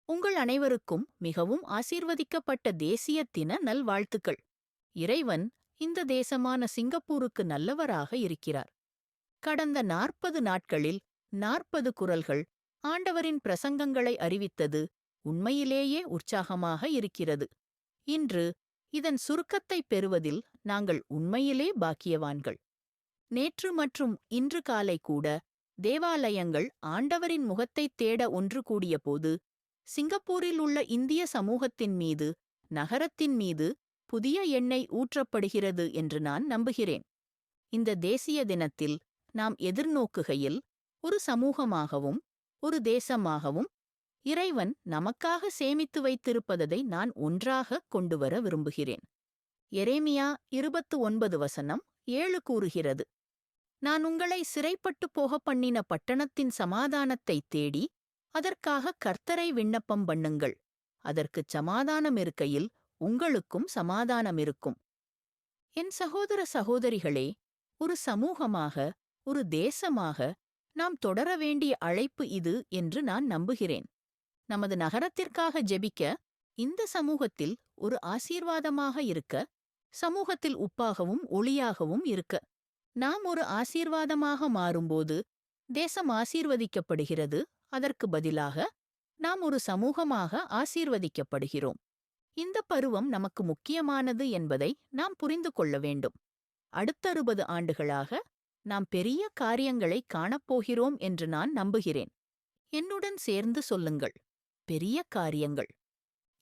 உங்கள் அனைவருக்கும் மிகவும் ஆசீர்வதிக்கப்பட்ட தேசிய தின நல்வாழ்த்துக்கள். இறைவன் இந்த தேசமான சிங்கப்பூருக்கு நல்லவராக இருக்கிறார். கடந்த 40 நாட்களில் 40 குரல்கள் ஆண்டவரின் பிரசங்கங்களை அறிவித்தது உண்மையிலேயே உற்சாகமாக இருக்கிறது. இன்று இதன் சுருக்கத்தைப் பெறுவதில் நாங்கள் உண்மையிலே பாக்கியவான்கள். நேற்று மற்றும் இன்று காலை கூட தேவாலயங்கள் ஆண்டவரின் முகத்தைத் தேட ஒன்று கூடியபோது சிங்கப்பூரில் உள்ள இந்திய சமூகத்தின் மீது, நகரத்தின் மீது புதிய எண்ணெய் ஊற்றப்படுகிறது என்று நான் நம்புகிறேன். இந்த தேசிய தினத்தில் நாம் எதிர்நோக்குகையில் ஒரு சமூகமாகவும் ஒரு தேசமாகவும் இறைவன் நமக்காக சேமித்து வைத்திருப்பதை நான் ஒன்றாக கொண்டுவர விரும்புகிறேன். எரேமியா 29:7 கூறுகிறது, நான் உங்களை சிறைப்பட்டு போக பண்ணின பட்டணத்தின் சமாதானத்தைத் தேடி அதற்காக கர்த்தரை விண்ணப்பம் பண்ணுங்கள். அதற்குச் சமாதானம் இருக்கையில் உங்களுக்கும் சமாதானம் இருக்கும். என் சகோதர சகோதரிகளே, ஒரு சமூகமாக, ஒரு தேசமாக நாம் தொடர வேண்டிய அழைப்பு இது என்று நான் நம்புகிறேன். நமது நகரத்திற்காக ஜெபிக்க, இந்த சமூகத்தில் ஒரு ஆசீர்வாதமாக இருக்க, சமூகத்தில் உப்பாகவும் ஒளியாகவும் இருக்க. நாம் ஒரு ஆசீர்வாதமாக மாறும்போது தேசம் ஆசீர்வதிக்கப்படுகிறது. அதற்கு பதிலாக நாம் ஒரு சமூகமாக ஆசீர்வதிக்கப்படுகிறோம். இந்த பருவம் நமக்கு முக்கியமானது என்பதை நாம் புரிந்து கொள்ள வேண்டும். அடுத்த 60 ஆண்டுகளாக நாம் பெரிய காரியங்களை காணப்போகிறோம் என்று நான் நம்புகிறேன். என்னுடன் சேர்ந்து சொல்லுங்கள், பெரிய காரியங்கள்.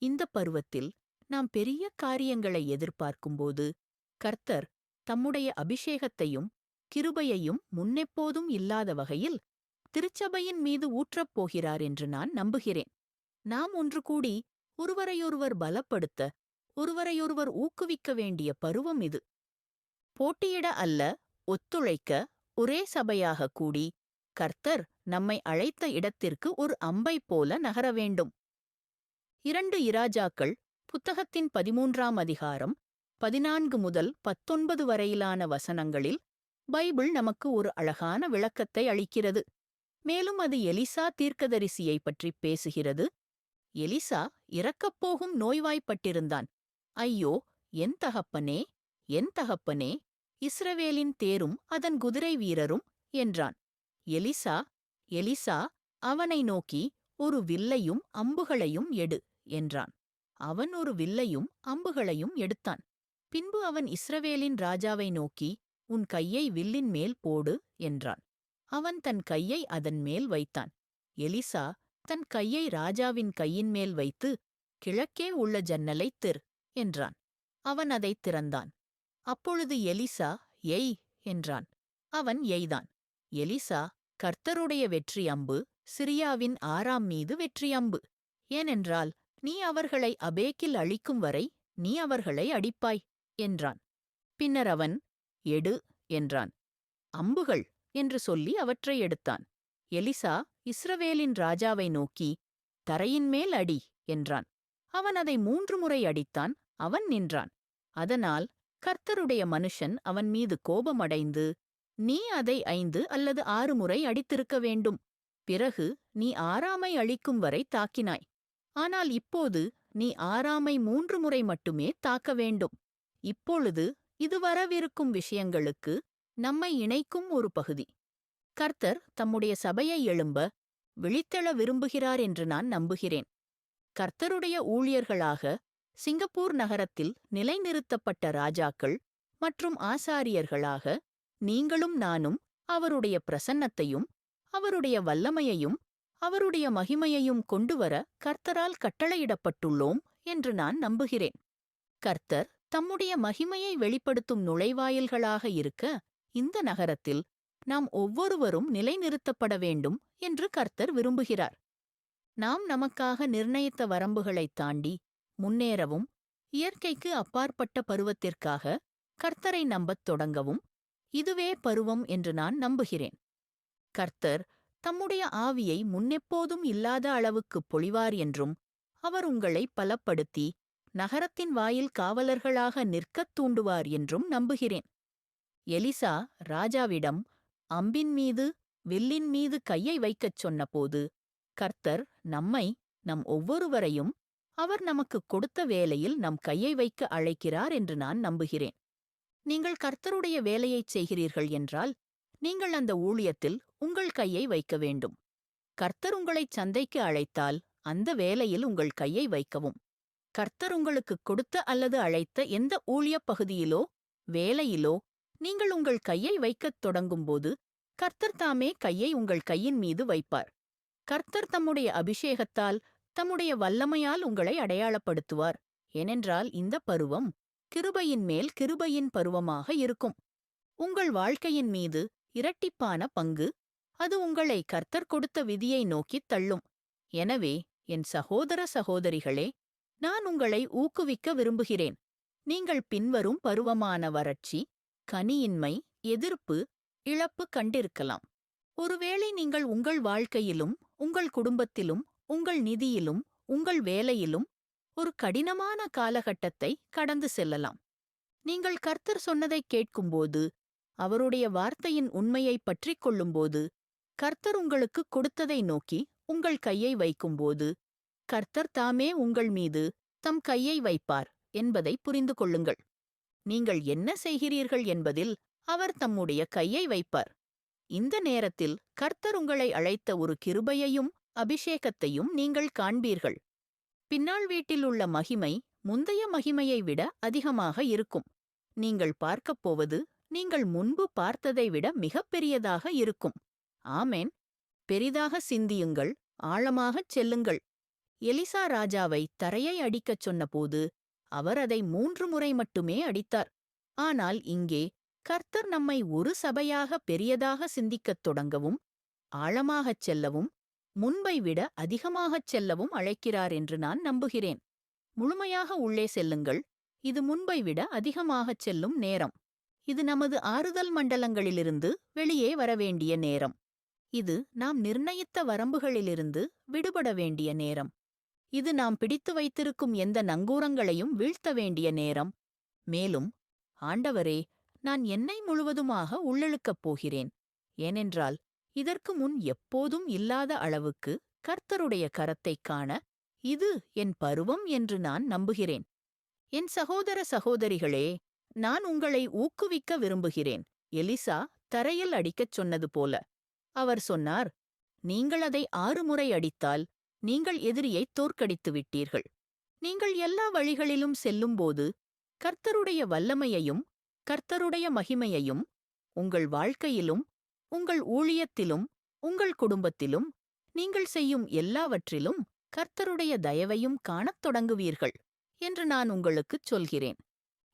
இந்த பருவத்தில் நாம் பெரிய காரியங்களை எதிர்பார்க்கும்போது கர்த்தர் தம்முடைய அபிஷேகத்தையும் கிருபையையும் முன்னெப்போதும் இல்லாத வகையில் திருச்சபையின் மீது ஊற்றப் போகிறார் என்று நான் நம்புகிறேன். நாம் ஒன்று கூடி ஒருவரையொருவர் பலப்படுத்த, ஒருவரையொருவர் ஊக்குவிக்க வேண்டிய பருவம் இது. போட்டியிட அல்ல, ஒத்துழைக்க ஒரே சபையாக கூடி கர்த்தர் நம்மை அழைத்த இடத்திற்கு ஒரு அம்பைப் போல நகர வேண்டும். 2 இராஜாக்கள் புத்தகத்தின் 13ஆம் அதிகாரம் 14 முதல் 19 வரையிலான வசனங்களில் பைபிள் நமக்கு ஒரு அழகான விளக்கத்தை அளிக்கிறது. மேலும் அது எலிசா தீர்க்கதரிசியைப் பற்றி பேசுகிறது. எலிசா இறக்கப்போகும் நோய்வாய்ப்பட்டிருந்தான். ஐயோ, என் தகப்பனே, என் தகப்பனே, இஸ்ரவேலின் தேரும் அதன் குதிரை வீரரும் என்றான். எலிசா, எலிசா அவனை நோக்கி, ஒரு வில்லையும் அம்புகளையும் எடு என்றான். அவன் ஒரு வில்லையும் அம்புகளையும் எடுத்தான். பின்பு அவன் இஸ்ரவேலின் ராஜாவை நோக்கி, உன் கையை வில்லின் மேல் போடு என்றான். அவன் தன் கையை அதன் மேல் வைத்தான். எலிசா தன் கையை ராஜாவின் கையின் மேல் வைத்து, கிழக்கே உள்ள ஜன்னலைத் திற என்றான். அவன் அதைத் திறந்தான். அப்பொழுது எலிசா, எய் என்றான். அவன் எய்தான். எலிசா, கர்த்தருடைய வெற்றி அம்பு சிரியாவின் ஆராம் மீது வெற்றி அம்பு. ஏனென்றால் நீ அவர்களை அபேக்கில் அழிக்கும் வரை நீ அவர்களை அடிப்பாய் என்றான். பின்னர் அவன், எடு என்றான். அம்புகள் என்று சொல்லி அவற்றை எடுத்தான். எலிசா இஸ்ரவேலின் ராஜாவை நோக்கி, தரையின் மேல் அடி என்றான். அவன் அதை 3 முறை அடித்தான். அவன் நின்றான். அதனால் கர்த்தருடைய மனுஷன் அவன் மீது கோபமடைந்து, நீ அதை 5 அல்லது 6 முறை அடித்திருக்க வேண்டும். பிறகு நீ ஆராமை அழிக்கும் வரை தாக்கினாய். ஆனால் இப்போது நீ ஆராமை 3 முறை மட்டுமே தாக்க வேண்டும். இப்பொழுது இது வரவிருக்கும் விஷயங்களுக்கு நம்மை இணைக்கும் ஒரு பகுதி. கர்த்தர் தம்முடைய சபையை எழும்ப விழித்தெழ விரும்புகிறார் என்று நான் நம்புகிறேன். கர்த்தருடைய ஊழியர்களாக சிங்கப்பூர் நகரத்தில் நிலைநிறுத்தப்பட்ட ராஜாக்கள் மற்றும் ஆசாரியர்களாக நீங்களும் நானும் அவருடைய பிரசன்னத்தையும் அவருடைய வல்லமையையும் அவருடைய மகிமையையும் கொண்டுவர கர்த்தரால் கட்டளையிடப்பட்டுள்ளோம் என்று நான் நம்புகிறேன். கர்த்தர் தம்முடைய மகிமையை வெளிப்படுத்தும் நுழைவாயில்களாக இருக்க இந்த நகரத்தில் நாம் ஒவ்வொருவரும் நிலைநிறுத்தப்பட வேண்டும் என்று கர்த்தர் விரும்புகிறார். நாம் நமக்காக நிர்ணயித்த வரம்புகளைத் தாண்டி முன்னேறவும், இயற்கைக்கு அப்பாற்பட்ட பருவத்திற்காக கர்த்தரை நம்பத் தொடங்கவும் இதுவே பருவம் என்று நான் நம்புகிறேன். கர்த்தர் தம்முடைய ஆவியை முன்னெப்போதும் இல்லாத அளவுக்குப் பொழிவார் என்றும் அவர் உங்களை பலப்படுத்தி நகரத்தின் வாயில் காவலர்களாக நிற்கத் தூண்டுவார் என்றும் நம்புகிறேன். எலிசா ராஜாவிடம் அம்பின் மீது வில்லின் மீது கையை வைக்கச் சொன்னபோது கர்த்தர் நம்மை நம் ஒவ்வொருவரையும் அவர் நமக்கு கொடுத்த வேலையில் நம் கையை வைக்க அழைக்கிறார் என்று நான் நம்புகிறேன். நீங்கள் கர்த்தருடைய வேலையைச் செய்கிறீர்கள் என்றால் நீங்கள் அந்த ஊழியத்தில் உங்கள் கையை வைக்க வேண்டும். கர்த்தர் உங்களைச் சந்தைக்கு அழைத்தால் அந்த வேலையில் உங்கள் கையை வைக்கவும். கர்த்தர் உங்களுக்குக் கொடுத்த அல்லது அழைத்த எந்த ஊழியப் பகுதியிலோ வேலையிலோ நீங்கள் உங்கள் கையை வைக்கத் தொடங்கும்போது கர்த்தர் தாமே கையை உங்கள் கையின் மீது வைப்பார். கர்த்தர் தம்முடைய அபிஷேகத்தால் தம்முடைய வல்லமையால் உங்களை அடையாளப்படுத்துவார். ஏனென்றால் இந்த பருவம் கிருபையின் மேல் கிருபையின் பருவமாக இருக்கும். உங்கள் வாழ்க்கையின் மீது இரட்டிப்பான பங்கு. அது உங்களை கர்த்தர் கொடுத்த விதியை நோக்கித் தள்ளும். எனவே என் சகோதர சகோதரிகளே, நான் உங்களை ஊக்குவிக்க விரும்புகிறேன். நீங்கள் பின்வரும் பருவமான வறட்சி, கனியின்மை, எதிர்ப்பு, இழப்பு கண்டிருக்கலாம். ஒருவேளை நீங்கள் உங்கள் வாழ்க்கையிலும் உங்கள் குடும்பத்திலும் உங்கள் நிதியிலும் உங்கள் வேலையிலும் ஒரு கடினமான காலகட்டத்தை கடந்து செல்லலாம். நீங்கள் கர்த்தர் சொன்னதைக் கேட்கும்போது, அவருடைய வார்த்தையின் உண்மையைப் பற்றிக் கொள்ளும்போது, கர்த்தர் உங்களுக்கு கொடுத்ததை நோக்கி உங்கள் கையை வைக்கும்போது, கர்த்தர் தாமே உங்கள் மீது தம் கையை வைப்பார் என்பதை புரிந்து கொள்ளுங்கள். நீங்கள் என்ன செய்கிறீர்கள் என்பதில் அவர் தம்முடைய கையை வைப்பார். இந்த நேரத்தில் கர்த்தர் உங்களை அழைத்த ஒரு கிருபையையும் அபிஷேகத்தையும் நீங்கள் காண்பீர்கள். பின்னாள் வீட்டில் உள்ள மகிமை முந்தைய மகிமையை விட அதிகமாக இருக்கும். நீங்கள் பார்க்கப் போவது நீங்கள் முன்பு பார்த்ததை விட மிகப்பெரியதாக இருக்கும். ஆமென். பெரிதாக சிந்தியுங்கள், ஆழமாகச் செல்லுங்கள். எலிசா ராஜாவை தரையை அடிக்கச் சொன்னபோது அவர் அதை 3 முறை மட்டுமே அடித்தார். ஆனால் இங்கே கர்த்தர் நம்மை ஒரு சபையாக பெரியதாக சிந்திக்கத் தொடங்கவும், ஆழமாகச் செல்லவும், முன்பை விட அதிகமாகச் செல்லவும் அழைக்கிறார் என்று நான் நம்புகிறேன். முழுமையாக உள்ளே செல்லுங்கள். இது முன்பை விட அதிகமாகச் செல்லும் நேரம். இது நமது ஆறுதல் மண்டலங்களிலிருந்து வெளியே வரவேண்டிய நேரம். இது நாம் நிர்ணயித்த வரம்புகளிலிருந்து விடுபட வேண்டிய நேரம். இது நாம் பிடித்து வைத்திருக்கும் எந்த நங்கூரங்களையும் வீழ்த்த வேண்டிய நேரம். மேலும், ஆண்டவரே, நான் என்னை முழுவதுமாக உள்ளிழுக்கப் போகிறேன். ஏனென்றால் இதற்கு முன் எப்போதும் இல்லாத அளவுக்கு கர்த்தருடைய கரத்தைக் காண இது என் பருவம் என்று நான் நம்புகிறேன். என் சகோதர சகோதரிகளே, நான் உங்களை ஊக்குவிக்க விரும்புகிறேன். எலிசா தரையில் அடிக்கச் சொன்னது போல. அவர் சொன்னார், நீங்கள் அதை 6 முறை அடித்தால் நீங்கள் எதிரியை தோற்கடித்து விட்டீர்கள். நீங்கள் எல்லா வழிகளிலும் செல்லும்போது கர்த்தருடைய வல்லமையையும் கர்த்தருடைய மகிமையையும் உங்கள் வாழ்க்கையிலும் உங்கள் ஊழியத்திலும் உங்கள் குடும்பத்திலும் நீங்கள் செய்யும் எல்லாவற்றிலும் கர்த்தருடைய தயவையும் காணத் தொடங்குவீர்கள் என்று நான் உங்களுக்குச் சொல்கிறேன்.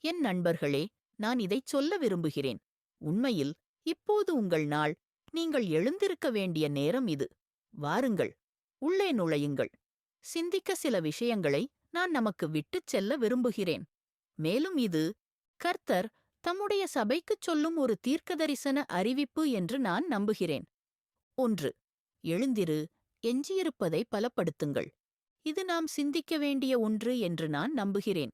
என் நண்பர்களே, நான் இதைச் சொல்ல விரும்புகிறேன். உண்மையில் இப்போது உங்கள் நாள். நீங்கள் எழுந்திருக்க வேண்டிய நேரம் இது. வாருங்கள், உள்ளே நுழையுங்கள். சிந்திக்க சில விஷயங்களை நான் நமக்கு விட்டுச் செல்ல விரும்புகிறேன். மேலும் இது கர்த்தர் தம்முடைய சபைக்குச் சொல்லும் ஒரு தீர்க்கதரிசன அறிவிப்பு என்று நான் நம்புகிறேன். 1. எழுந்திரு, எஞ்சியிருப்பதை பலப்படுத்துங்கள். இது நாம் சிந்திக்க வேண்டிய ஒன்று என்று நான் நம்புகிறேன்.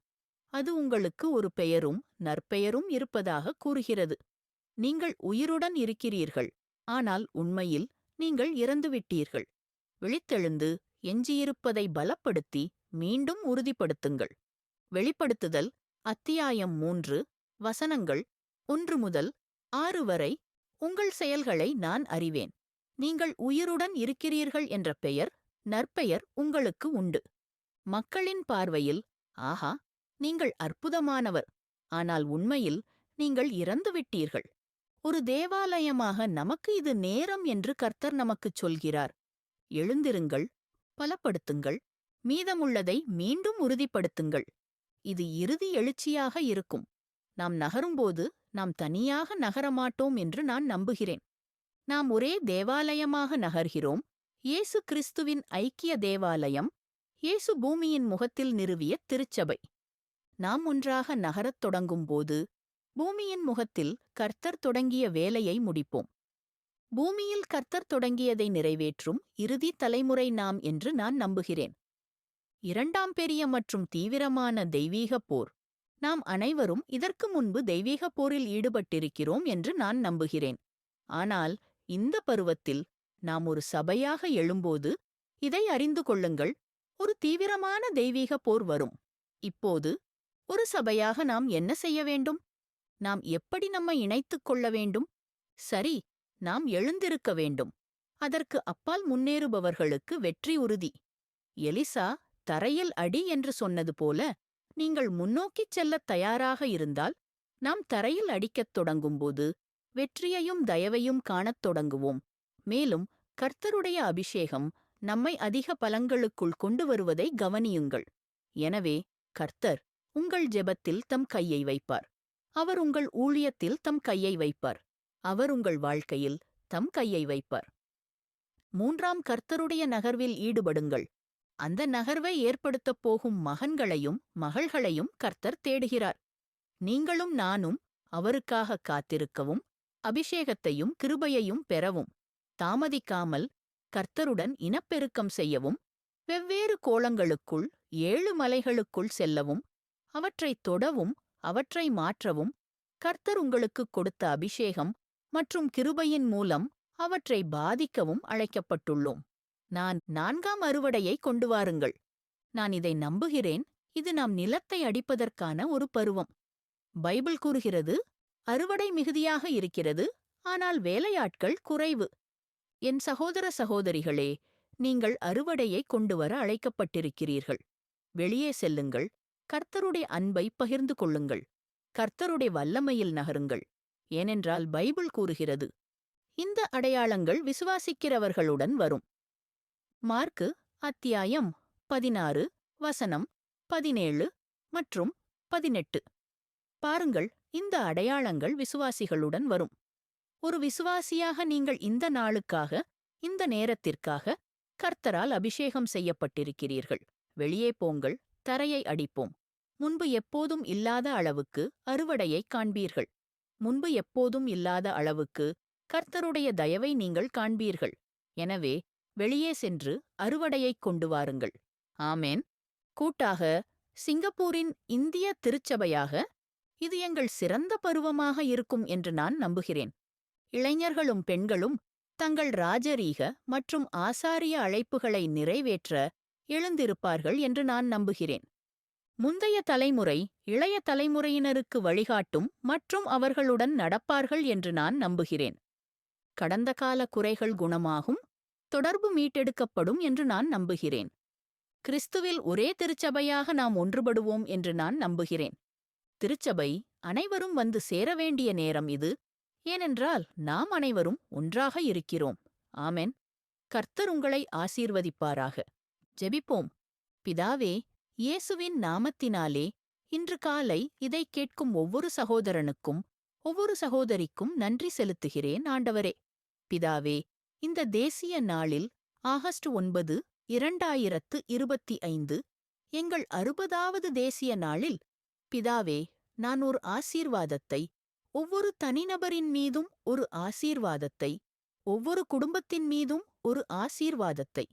அது உங்களுக்கு ஒரு பெயரும் நற்பெயரும் இருப்பதாக கூறுகிறது. நீங்கள் உயிருடன் இருக்கிறீர்கள், ஆனால் உண்மையில் நீங்கள் இறந்துவிட்டீர்கள். விழித்தெழுந்து எஞ்சியிருப்பதை பலப்படுத்தி மீண்டும் உறுதிப்படுத்துங்கள். வெளிப்படுத்துதல் அத்தியாயம் 3 வசனங்கள் 1 முதல் 6 வரை. உங்கள் செயல்களை நான் அறிவேன். நீங்கள் உயிருடன் இருக்கிறீர்கள் என்ற பெயர், நற்பெயர் உங்களுக்கு உண்டு. மக்களின் பார்வையில், ஆஹா, நீங்கள் அற்புதமானவர். ஆனால் உண்மையில் நீங்கள் இறந்துவிட்டீர்கள். ஒரு தேவாலயமாக நமக்கு இது நேரம் என்று கர்த்தர் நமக்குச் சொல்கிறார். எழுந்திருங்கள், பலப்படுத்துங்கள், மீதமுள்ளதை மீண்டும் உறுதிப்படுத்துங்கள். இது இறுதி எழுச்சியாக இருக்கும். நாம் நகரும்போது நாம் தனியாக நகரமாட்டோம் என்று நான் நம்புகிறேன். நாம் ஒரே தேவாலயமாக நகர்கிறோம். இயேசு கிறிஸ்துவின் ஐக்கிய தேவாலயம், இயேசு பூமியின் முகத்தில் நிறுவிய திருச்சபை. நாம் ஒன்றாக நகரத் தொடங்கும்போது பூமியின் முகத்தில் கர்த்தர் தொடங்கிய வேலையை முடிப்போம். பூமியில் கர்த்தர் தொடங்கியதை நிறைவேற்றும் இறுதி தலைமுறை நாம் என்று நான் நம்புகிறேன். 2ஆம் பெரிய மற்றும் தீவிரமான தெய்வீகப் போர். நாம் அனைவரும் இதற்கு முன்பு தெய்வீகப் போரில் ஈடுபட்டிருக்கிறோம் என்று நான் நம்புகிறேன். ஆனால் இந்த பருவத்தில் நாம் ஒரு சபையாக எழும்போது இதை அறிந்து கொள்ளுங்கள். ஒரு தீவிரமான தெய்வீக போர் வரும். இப்போது ஒரு சபையாக நாம் என்ன செய்ய வேண்டும்? நாம் எப்படி நம்மை இணைத்துக் கொள்ள வேண்டும்? சரி, நாம் எழுந்திருக்க வேண்டும். அதற்கு அப்பால் முன்னேறுபவர்களுக்கு வெற்றி உறுதி. எலிசா தரையில் அடி என்று சொன்னது போல, நீங்கள் முன்னோக்கிச் செல்லத் தயாராக இருந்தால், நாம் தரையில் அடிக்கத் தொடங்கும்போது வெற்றியையும் தயவையும் காணத் தொடங்குவோம். மேலும் கர்த்தருடைய அபிஷேகம் நம்மை அதிக பலங்களுக்குள் கொண்டு வருவதை கவனியுங்கள். எனவே கர்த்தர் உங்கள் ஜெபத்தில் தம் கையை வைப்பார். அவர் உங்கள் ஊழியத்தில் தம் கையை வைப்பார். அவர் உங்கள் வாழ்க்கையில் தம் கையை வைப்பார். 3ஆம் கர்த்தருடைய நகர்வில் ஈடுபடுங்கள். அந்த நகர்வை ஏற்படுத்தப் போகும் மகன்களையும் மகள்களையும் கர்த்தர் தேடுகிறார். நீங்களும் நானும் அவருக்காக காத்திருக்கவும் அபிஷேகத்தையும் கிருபையையும் பெறவும் தாமதிக்காமல் கர்த்தருடன் இனப்பெருக்கம் செய்யவும் வெவ்வேறு கோலங்களுக்குள் 7 மலைகளுக்குள் செல்லவும் அவற்றைத் தொடவும் அவற்றை மாற்றவும் கர்த்தர் உங்களுக்குக் கொடுத்த அபிஷேகம் மற்றும் கிருபையின் மூலம் அவற்றை பாதிக்கவும் அழைக்கப்பட்டுள்ளோம். நான் 4ஆம் அறுவடையை கொண்டு வாருங்கள். நான் இதை நம்புகிறேன். இது நாம் நிலத்தை அடிப்பதற்கான ஒரு பருவம். பைபிள் கூறுகிறது, அறுவடை மிகுதியாக இருக்கிறது, ஆனால் வேலையாட்கள் குறைவு. என் சகோதர சகோதரிகளே, நீங்கள் அறுவடையை கொண்டுவர அழைக்கப்பட்டிருக்கிறீர்கள். வெளியே செல்லுங்கள். கர்த்தருடைய அன்பை பகிர்ந்து கொள்ளுங்கள். கர்த்தருடைய வல்லமையில் நகருங்கள். ஏனென்றால் பைபிள் கூறுகிறது, இந்த அடையாளங்கள் விசுவாசிக்கிறவர்களுடன் வரும். மார்க்கு அத்தியாயம் 16 வசனம் 17 மற்றும் 18. பாருங்கள், இந்த அடையாளங்கள் விசுவாசிகளுடன் வரும். ஒரு விசுவாசியாக நீங்கள் இந்த நாளுக்காக, இந்த நேரத்திற்காக கர்த்தரால் அபிஷேகம் செய்யப்பட்டிருக்கிறீர்கள். வெளியே போங்கள், தரையை அடிப்போம். முன்பு எப்போதும் இல்லாத அளவுக்கு அறுவடையைக் காண்பீர்கள். முன்பு எப்போதும் இல்லாத அளவுக்கு கர்த்தருடைய தயவை நீங்கள் காண்பீர்கள். எனவே வெளியே சென்று அறுவடையைக் கொண்டு வாருங்கள். ஆமேன். கூட்டாக சிங்கப்பூரின் இந்திய திருச்சபையாக இது எங்கள் சிறந்த பருவமாக இருக்கும் என்று நான் நம்புகிறேன். இளைஞர்களும் பெண்களும் தங்கள் ராஜரீக மற்றும் ஆசாரிய அழைப்புகளை நிறைவேற்ற எழுந்திருப்பார்கள் என்று நான் நம்புகிறேன். முந்தைய தலைமுறை இளைய தலைமுறையினருக்கு வழிகாட்டும் மற்றும் அவர்களுடன் நடப்பார்கள் என்று நான் நம்புகிறேன். கடந்த கால குறைகள் குணமாகும், தொடர்பு மீட்டெடுக்கப்படும் என்று நான் நம்புகிறேன். கிறிஸ்துவில் ஒரே திருச்சபையாக நாம் ஒன்றுபடுவோம் என்று நான் நம்புகிறேன். திருச்சபை அனைவரும் வந்து சேர வேண்டிய நேரம் இது. ஏனென்றால் நாம் அனைவரும் ஒன்றாக இருக்கிறோம். ஆமென். கர்த்தர் உங்களை ஆசீர்வதிப்பாராக. ஜெபிப்போம். பிதாவே, இயேசுவின் நாமத்தினாலே இன்று காலை இதைக் கேட்கும் ஒவ்வொரு சகோதரனுக்கும் ஒவ்வொரு சகோதரிக்கும் நன்றி செலுத்துகிறேன் ஆண்டவரே. பிதாவே, இந்த தேசிய நாளில் ஆகஸ்ட் 9, 2025 எங்கள் 60வது தேசிய நாளில், பிதாவே, நான் ஒரு ஆசீர்வாதத்தை, ஒவ்வொரு தனிநபரின் மீதும் ஒரு ஆசீர்வாதத்தை, ஒவ்வொரு குடும்பத்தின் மீதும் ஒரு ஆசீர்வாதத்தை,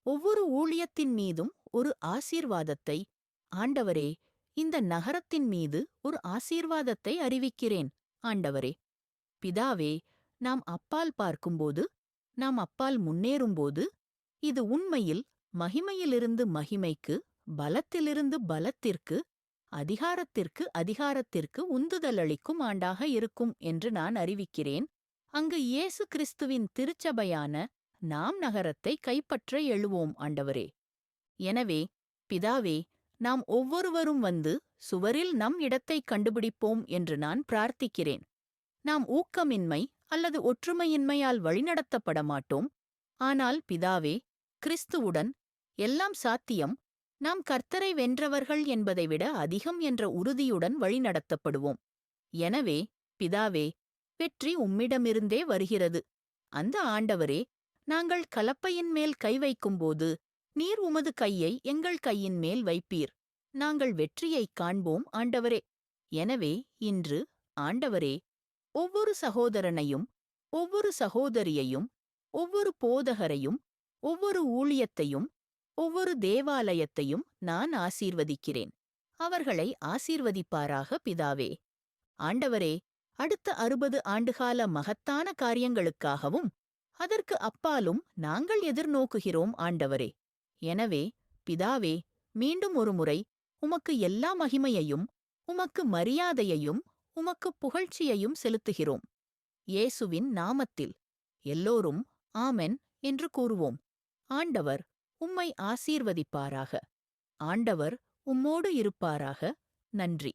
ஒவ்வொரு ஊழியத்தின் மீதும் ஒரு ஆசீர்வாதத்தை, ஆண்டவரே, இந்த நகரத்தின் மீது ஒரு ஆசீர்வாதத்தை அறிவிக்கிறேன் ஆண்டவரே. பிதாவே, நாம் அப்பால் பார்க்கும்போது, நாம் அப்பால் முன்னேறும்போது, இது உண்மையில் மகிமையிலிருந்து மகிமைக்கு, பலத்திலிருந்து பலத்திற்கு, அதிகாரத்திற்கு அதிகாரத்திற்கு உந்துதல் அளிக்கும் ஆண்டாக இருக்கும் என்று நான் அறிவிக்கிறேன். அங்கு இயேசு கிறிஸ்துவின் திருச்சபையான நாம் நகரத்தை கைப்பற்ற எழுவோம் ஆண்டவரே. எனவே பிதாவே, நாம் ஒவ்வொருவரும் வந்து சுவரில் நம் இடத்தைக் கண்டுபிடிப்போம் என்று நான் பிரார்த்திக்கிறேன். நாம் ஊக்கமின்மை அல்லது ஒற்றுமையின்மையால் வழிநடத்தப்பட மாட்டோம். ஆனால் பிதாவே, கிறிஸ்துவுடன் எல்லாம் சாத்தியம், நாம் கர்த்தரை வென்றவர்கள் என்பதை விட அதிகம் என்ற உறுதியுடன் வழிநடத்தப்படுவோம். எனவே பிதாவே, வெற்றி உம்மிடமிருந்தே வருகிறது. அந்த ஆண்டவரே, நாங்கள் கலப்பையின் மேல் கை வைக்கும்போது நீர் உமது கையை எங்கள் கையின் மேல் வைப்பீர். நாங்கள் வெற்றியைக் காண்போம் ஆண்டவரே. எனவே இன்று ஆண்டவரே, ஒவ்வொரு சகோதரனையும், ஒவ்வொரு சகோதரியையும், ஒவ்வொரு போதகரையும், ஒவ்வொரு ஊழியத்தையும், ஒவ்வொரு தேவாலயத்தையும் நான் ஆசீர்வதிக்கிறேன். அவர்களை ஆசீர்வதிப்பாராக பிதாவே. ஆண்டவரே, அடுத்த 60 ஆண்டுகால மகத்தான காரியங்களுக்காகவும் அதற்கு அப்பாலும் நாங்கள் எதிர்நோக்குகிறோம் ஆண்டவரே. எனவே பிதாவே, மீண்டும் ஒருமுறை உமக்கு எல்லா மகிமையையும் உமக்கு மரியாதையையும் உமக்கு புகழ்ச்சியையும் செலுத்துகிறோம். இயேசுவின் நாமத்தில் எல்லோரும் ஆமென் என்று கூறுவோம். ஆண்டவர் உம்மை ஆசீர்வதிப்பாராக. ஆண்டவர் உம்மோடு இருப்பாராக. நன்றி.